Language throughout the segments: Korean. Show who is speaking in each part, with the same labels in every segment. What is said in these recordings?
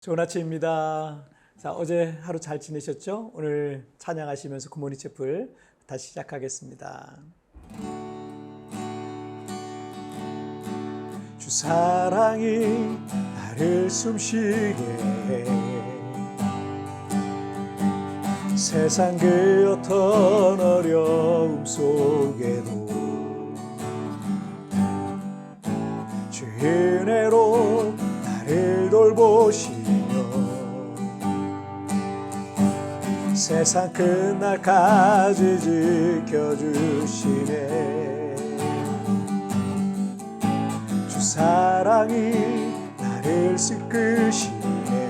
Speaker 1: 좋은 아침입니다. 자, 어제 하루 잘 지내셨죠? 오늘 찬양하시면서 굿모닝 채플 다시 시작하겠습니다. 주 사랑이 나를 숨쉬게 해 세상 그 어떤 어려움 속에도 주 은혜로 나를 돌보시며 세상 끝날까지 지켜주시네. 주 사랑이 나를 이끄시네.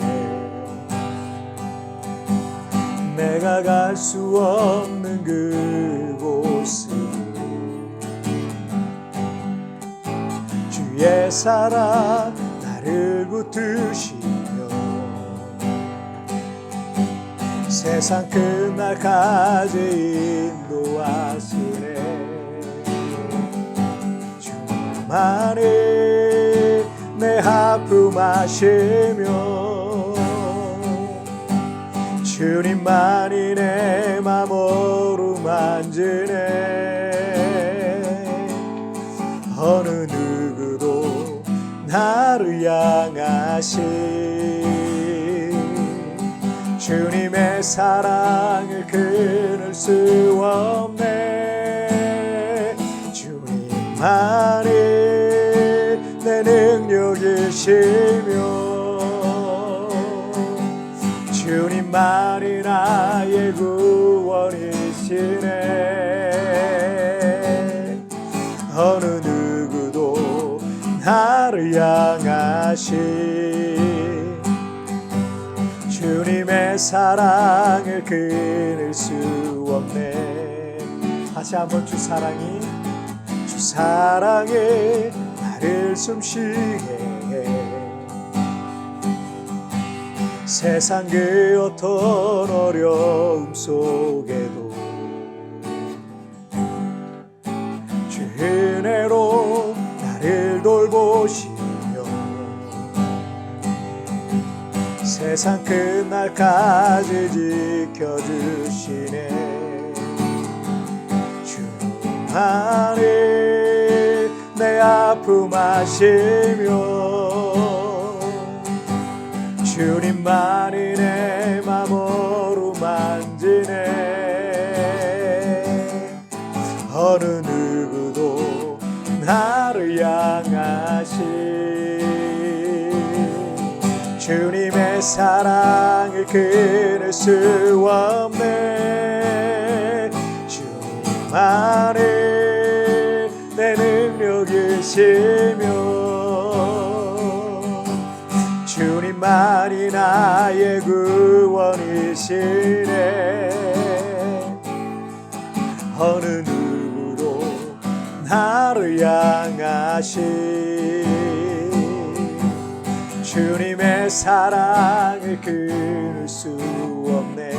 Speaker 1: 내가 갈 수 없는 그곳으로 주의 사랑 나를 붙드시며 세상 끝날까지 인도하시네. 주만이 내 아픔 아시며 주님만이 내 맘 어루만지네. 어느 누구도 나를 향하신 주님의 사랑을 끊을 수 없네. 주님만이 내 능력이시며 주님만이 나의 구원이시네. 어느 누구도 나를 향하신 주님의 사랑을 끊을 수 없네. 다시 한번 주 사랑이 나를 숨쉬게 해 세상 그 어떤 어려움 속에도 주 은혜로 나를 돌보시며 세상 끝날까지 지켜주시네. 주님만이 내 아픔 아시며 주님만이 내 맘 어루만지네. 어느 누구도 나를 향하신 주님의 사랑을 끊을 수 없네. 주님만이 내 능력이시며 주님만이 나의 구원이시네. 어느 누구도 나를 향하신 주님의 사랑을 끊을 수 없네.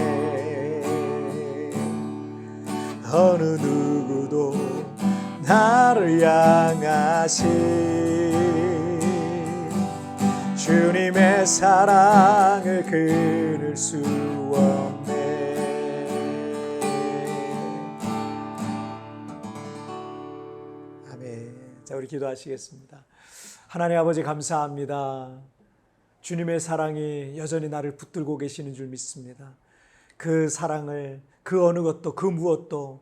Speaker 1: 어느 누구도 나를 향하신 주님의 사랑을 끊을 수 없네. 아멘. 자, 우리 기도하시겠습니다. 하나님 아버지 감사합니다. 주님의 사랑이 여전히 나를 붙들고 계시는 줄 믿습니다. 그 사랑을 그 어느 것도 그 무엇도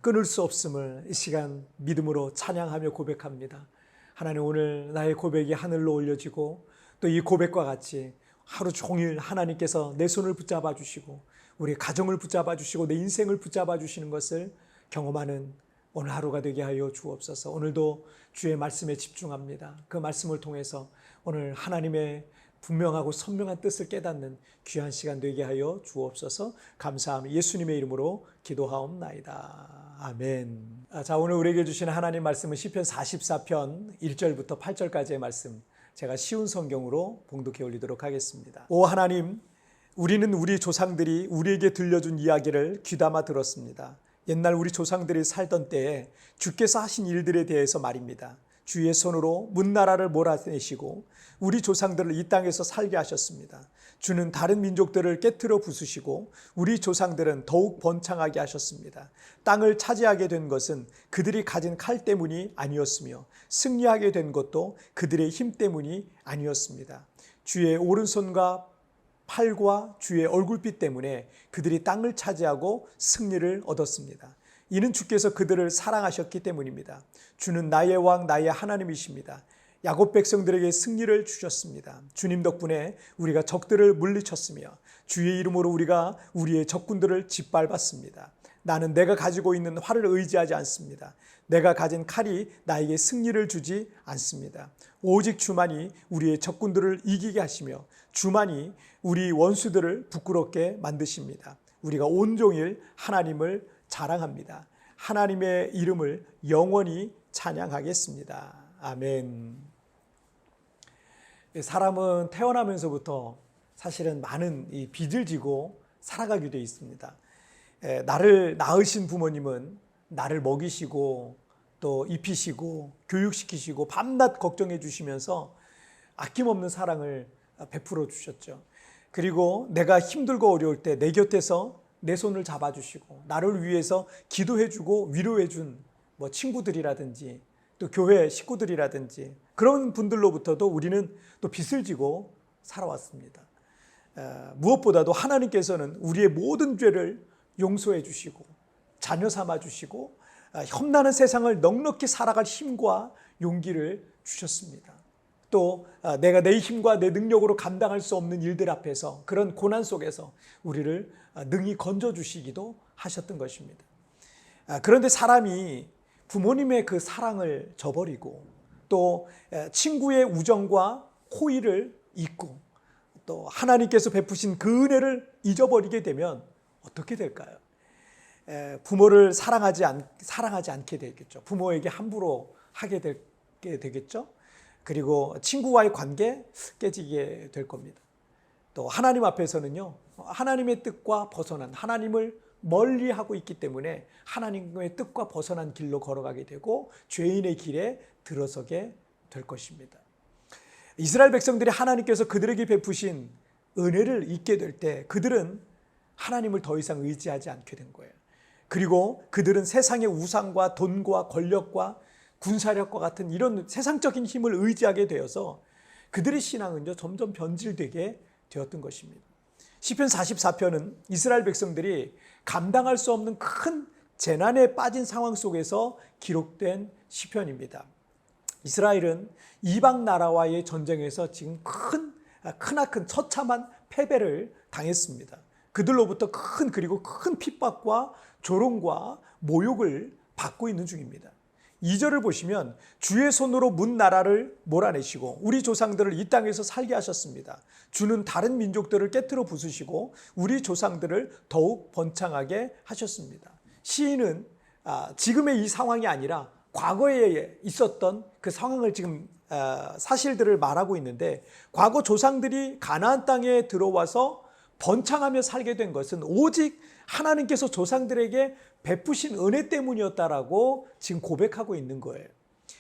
Speaker 1: 끊을 수 없음을 이 시간 믿음으로 찬양하며 고백합니다. 하나님, 오늘 나의 고백이 하늘로 올려지고 또 이 고백과 같이 하루 종일 하나님께서 내 손을 붙잡아 주시고 우리 가정을 붙잡아 주시고 내 인생을 붙잡아 주시는 것을 경험하는 오늘 하루가 되게 하여 주옵소서. 오늘도 주의 말씀에 집중합니다. 그 말씀을 통해서 오늘 하나님의 분명하고 선명한 뜻을 깨닫는 귀한 시간 되게 하여 주옵소서. 감사하며 예수님의 이름으로 기도하옵나이다. 아멘. 자, 오늘 우리에게 주시는 하나님 말씀은 시편 44편 1절부터 8절까지의 말씀, 제가 쉬운 성경으로 봉독해 올리도록 하겠습니다. 오 하나님, 우리는 우리 조상들이 우리에게 들려준 이야기를 귀담아 들었습니다. 옛날 우리 조상들이 살던 때에 주께서 하신 일들에 대해서 말입니다. 주의 손으로 문나라를 몰아내시고 우리 조상들을 이 땅에서 살게 하셨습니다. 주는 다른 민족들을 깨트려 부수시고 우리 조상들은 더욱 번창하게 하셨습니다. 땅을 차지하게 된 것은 그들이 가진 칼 때문이 아니었으며 승리하게 된 것도 그들의 힘 때문이 아니었습니다. 주의 오른손과 팔과 주의 얼굴빛 때문에 그들이 땅을 차지하고 승리를 얻었습니다. 이는 주께서 그들을 사랑하셨기 때문입니다. 주는 나의 왕 나의 하나님이십니다. 야곱 백성들에게 승리를 주셨습니다. 주님 덕분에 우리가 적들을 물리쳤으며 주의 이름으로 우리가 우리의 적군들을 짓밟았습니다. 나는 내가 가지고 있는 활을 의지하지 않습니다. 내가 가진 칼이 나에게 승리를 주지 않습니다. 오직 주만이 우리의 적군들을 이기게 하시며 주만이 우리 원수들을 부끄럽게 만드십니다. 우리가 온종일 하나님을 자랑합니다. 하나님의 이름을 영원히 찬양하겠습니다. 아멘. 사람은 태어나면서부터 사실은 많은 이 빚을 지고 살아가게 되어 있습니다. 나를 낳으신 부모님은 나를 먹이시고 또 입히시고 교육시키시고 밤낮 걱정해 주시면서 아낌없는 사랑을 베풀어 주셨죠. 그리고 내가 힘들고 어려울 때 내 곁에서 내 손을 잡아주시고 나를 위해서 기도해주고 위로해준 친구들이라든지 또 교회 식구들이라든지 그런 분들로부터도 우리는 또 빚을 지고 살아왔습니다. 무엇보다도 하나님께서는 우리의 모든 죄를 용서해 주시고 자녀 삼아 주시고 험난한 세상을 넉넉히 살아갈 힘과 용기를 주셨습니다. 또 내가 내 힘과 내 능력으로 감당할 수 없는 일들 앞에서 그런 고난 속에서 우리를 능히 건져주시기도 하셨던 것입니다. 그런데 사람이 부모님의 그 사랑을 저버리고 또 친구의 우정과 호의를 잊고 또 하나님께서 베푸신 그 은혜를 잊어버리게 되면 어떻게 될까요? 부모를 사랑하지 않게 되겠죠. 부모에게 함부로 하게 되겠죠. 그리고 친구와의 관계 깨지게 될 겁니다. 또 하나님 앞에서는요, 하나님의 뜻과 벗어난 하나님을 멀리하고 있기 때문에 하나님의 뜻과 벗어난 길로 걸어가게 되고 죄인의 길에 들어서게 될 것입니다. 이스라엘 백성들이 하나님께서 그들에게 베푸신 은혜를 잊게 될 때 그들은 하나님을 더 이상 의지하지 않게 된 거예요. 그리고 그들은 세상의 우상과 돈과 권력과 군사력과 같은 이런 세상적인 힘을 의지하게 되어서 그들의 신앙은 점점 변질되게 되었던 것입니다. 시편 44편은 이스라엘 백성들이 감당할 수 없는 큰 재난에 빠진 상황 속에서 기록된 시편입니다. 이스라엘은 이방 나라와의 전쟁에서 지금 크나큰 처참한 패배를 당했습니다. 그들로부터 그리고 큰 핍박과 조롱과 모욕을 받고 있는 중입니다. 2절을 보시면 주의 손으로 문 나라를 몰아내시고 우리 조상들을 이 땅에서 살게 하셨습니다. 주는 다른 민족들을 깨트려 부수시고 우리 조상들을 더욱 번창하게 하셨습니다. 시인은 지금의 이 상황이 아니라 과거에 있었던 그 상황을 지금 사실들을 말하고 있는데 과거 조상들이 가나안 땅에 들어와서 번창하며 살게 된 것은 오직 하나님께서 조상들에게 베푸신 은혜 때문이었다라고 지금 고백하고 있는 거예요.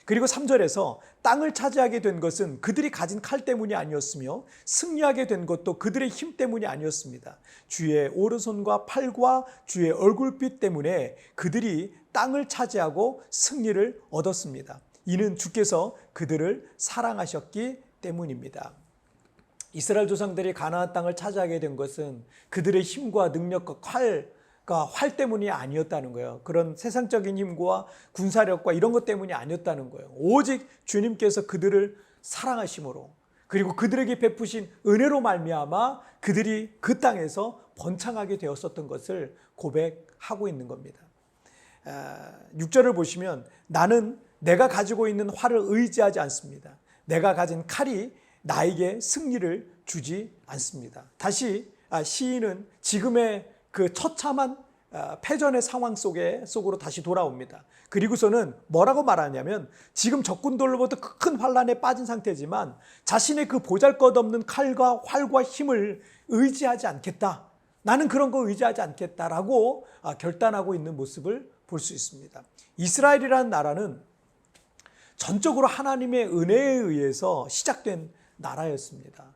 Speaker 1: 그리고 3절에서 땅을 차지하게 된 것은 그들이 가진 칼 때문이 아니었으며 승리하게 된 것도 그들의 힘 때문이 아니었습니다. 주의 오른손과 팔과 주의 얼굴빛 때문에 그들이 땅을 차지하고 승리를 얻었습니다. 이는 주께서 그들을 사랑하셨기 때문입니다. 이스라엘 조상들이 가나안 땅을 차지하게 된 것은 그들의 힘과 능력과 활 때문이 아니었다는 거예요. 그런 세상적인 힘과 군사력과 이런 것 때문이 아니었다는 거예요. 오직 주님께서 그들을 사랑하심으로 그리고 그들에게 베푸신 은혜로 말미암아 그들이 그 땅에서 번창하게 되었었던 것을 고백하고 있는 겁니다. 6절을 보시면 나는 내가 가지고 있는 활을 의지하지 않습니다. 내가 가진 칼이 나에게 승리를 주지 않습니다. 다시 시인은 지금의 그 처참한 패전의 상황 속으로 다시 돌아옵니다. 그리고서는 뭐라고 말하냐면 지금 적군들로부터 큰 환란에 빠진 상태지만 자신의 그 보잘것없는 칼과 활과 힘을 의지하지 않겠다. 나는 그런 거 의지하지 않겠다라고 결단하고 있는 모습을 볼 수 있습니다. 이스라엘이라는 나라는 전적으로 하나님의 은혜에 의해서 시작된 나라였습니다.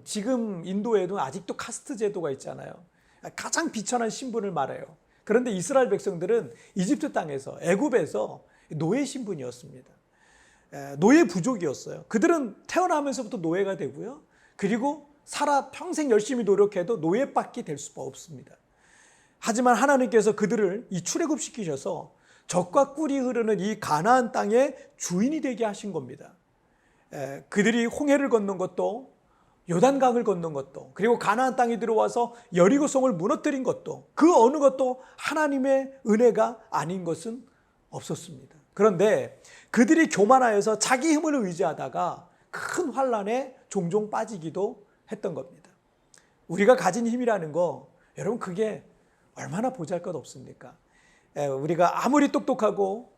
Speaker 1: 지금 인도에도 아직도 카스트 제도가 있잖아요. 가장 비천한 신분을 말해요. 그런데 이스라엘 백성들은 이집트 땅에서, 애굽에서 노예 신분이었습니다. 노예 부족이었어요. 그들은 태어나면서부터 노예가 되고요. 그리고 평생 열심히 노력해도 노예밖에 될 수가 없습니다. 하지만 하나님께서 그들을 출애굽시키셔서 젖과 꿀이 흐르는 이 가나안 땅의 주인이 되게 하신 겁니다. 그들이 홍해를 건넌 것도, 요단강을 건넌 것도, 그리고 가나안 땅에 들어와서 여리고성을 무너뜨린 것도, 그 어느 것도 하나님의 은혜가 아닌 것은 없었습니다. 그런데 그들이 교만하여서 자기 힘을 의지하다가 큰 환난에 종종 빠지기도 했던 겁니다. 우리가 가진 힘이라는 거, 여러분, 그게 얼마나 보잘것없습니까? 우리가 아무리 똑똑하고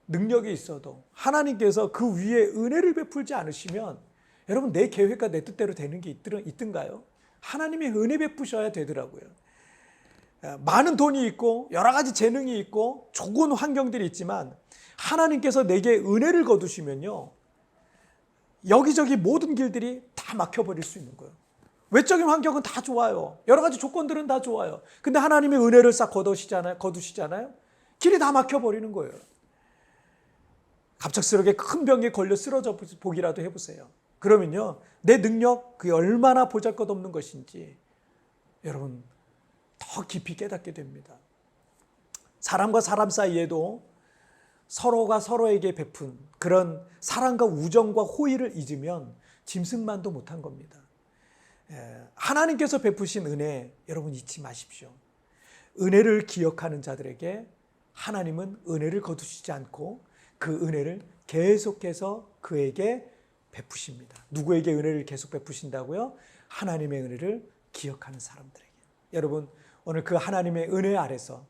Speaker 1: 능력이 있어도 하나님께서 그 위에 은혜를 베풀지 않으시면, 여러분, 내 계획과 내 뜻대로 되는 게 있던가요? 하나님의 은혜 베푸셔야 되더라고요. 많은 돈이 있고 여러 가지 재능이 있고 좋은 환경들이 있지만 하나님께서 내게 은혜를 거두시면요, 여기저기 모든 길들이 다 막혀버릴 수 있는 거예요. 외적인 환경은 다 좋아요. 여러 가지 조건들은 다 좋아요. 근데 하나님의 은혜를 싹 거두시잖아요. 길이 다 막혀버리는 거예요. 갑작스럽게 큰 병에 걸려 쓰러져 보기라도 해보세요. 그러면요, 내 능력, 그게 얼마나 보잘것없는 것인지 여러분 더 깊이 깨닫게 됩니다. 사람과 사람 사이에도 서로가 서로에게 베푼 그런 사랑과 우정과 호의를 잊으면 짐승만도 못한 겁니다. 하나님께서 베푸신 은혜, 여러분 잊지 마십시오. 은혜를 기억하는 자들에게 하나님은 은혜를 거두시지 않고 그 은혜를 계속해서 그에게 베푸십니다. 누구에게 은혜를 계속 베푸신다고요? 하나님의 은혜를 기억하는 사람들에게. 여러분, 오늘 그 하나님의 은혜 아래서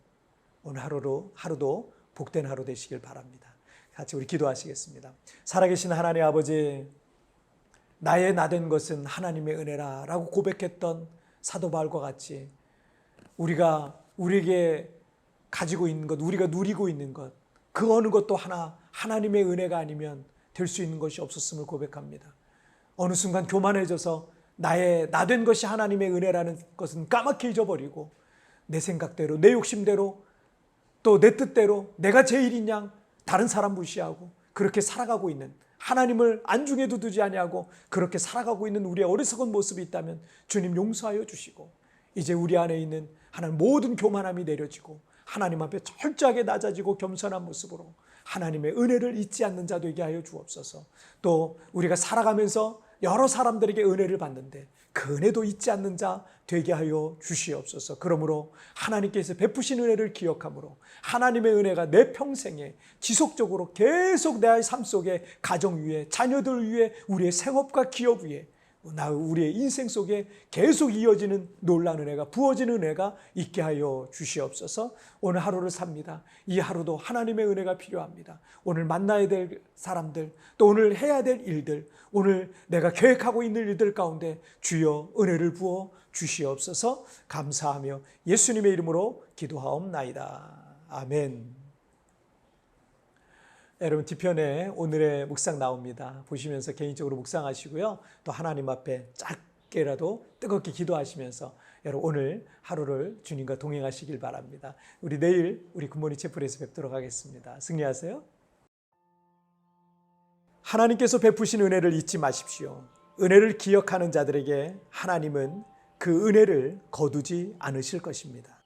Speaker 1: 오늘 하루도 복된 하루 되시길 바랍니다. 같이 우리 기도하시겠습니다. 살아계신 하나님 아버지, 나의 나된 것은 하나님의 은혜라 라고 고백했던 사도 바울과 같이 우리에게 가지고 있는 것, 우리가 누리고 있는 것, 그 어느 것도 하나님의 은혜가 아니면 될 수 있는 것이 없었음을 고백합니다. 어느 순간 교만해져서 나된 것이 하나님의 은혜라는 것은 까맣게 잊어버리고 내 생각대로, 내 욕심대로, 또 내 뜻대로 내가 제일인 양 다른 사람 무시하고 그렇게 살아가고 있는, 하나님을 안중에도 두지 아니하고 그렇게 살아가고 있는 우리의 어리석은 모습이 있다면 주님 용서하여 주시고, 이제 우리 안에 있는 하나님 모든 교만함이 내려지고 하나님 앞에 철저하게 낮아지고 겸손한 모습으로 하나님의 은혜를 잊지 않는 자 되게 하여 주옵소서. 또 우리가 살아가면서 여러 사람들에게 은혜를 받는데 그 은혜도 잊지 않는 자 되게 하여 주시옵소서. 그러므로 하나님께서 베푸신 은혜를 기억함으로 하나님의 은혜가 내 평생에 지속적으로 계속 내 삶 속에, 가정 위에, 자녀들 위에, 우리의 생업과 기업 위에, 우리의 인생 속에 계속 이어지는 놀라운 은혜가, 부어지는 은혜가 있게 하여 주시옵소서. 오늘 하루를 삽니다. 이 하루도 하나님의 은혜가 필요합니다. 오늘 만나야 될 사람들, 또 오늘 해야 될 일들, 오늘 내가 계획하고 있는 일들 가운데 주여 은혜를 부어 주시옵소서. 감사하며 예수님의 이름으로 기도하옵나이다. 아멘. 여러분, 뒤편에 오늘의 묵상 나옵니다. 보시면서 개인적으로 묵상하시고요. 또 하나님 앞에 짧게라도 뜨겁게 기도하시면서 여러분 오늘 하루를 주님과 동행하시길 바랍니다. 우리 내일 우리 굿모닝 채플에서 뵙도록 하겠습니다. 승리하세요. 하나님께서 베푸신 은혜를 잊지 마십시오. 은혜를 기억하는 자들에게 하나님은 그 은혜를 거두지 않으실 것입니다.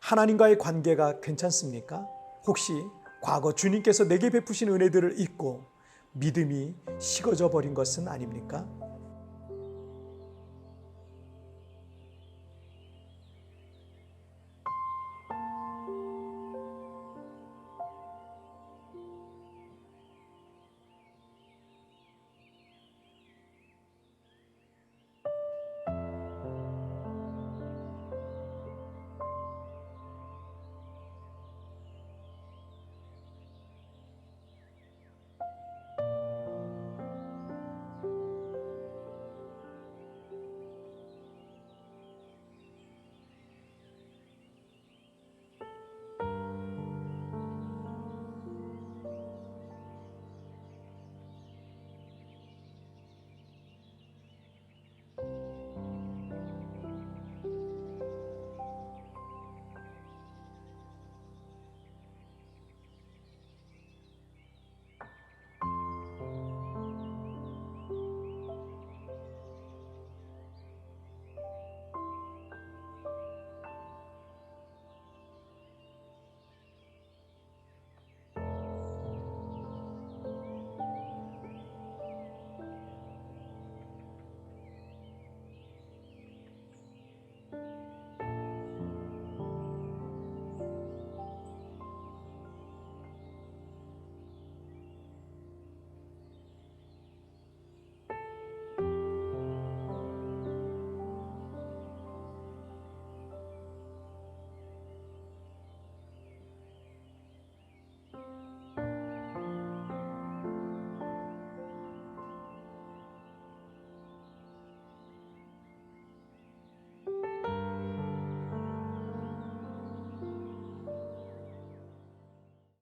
Speaker 1: 하나님과의 관계가 괜찮습니까? 혹시 과거 주님께서 내게 베푸신 은혜들을 잊고 믿음이 식어져 버린 것은 아닙니까?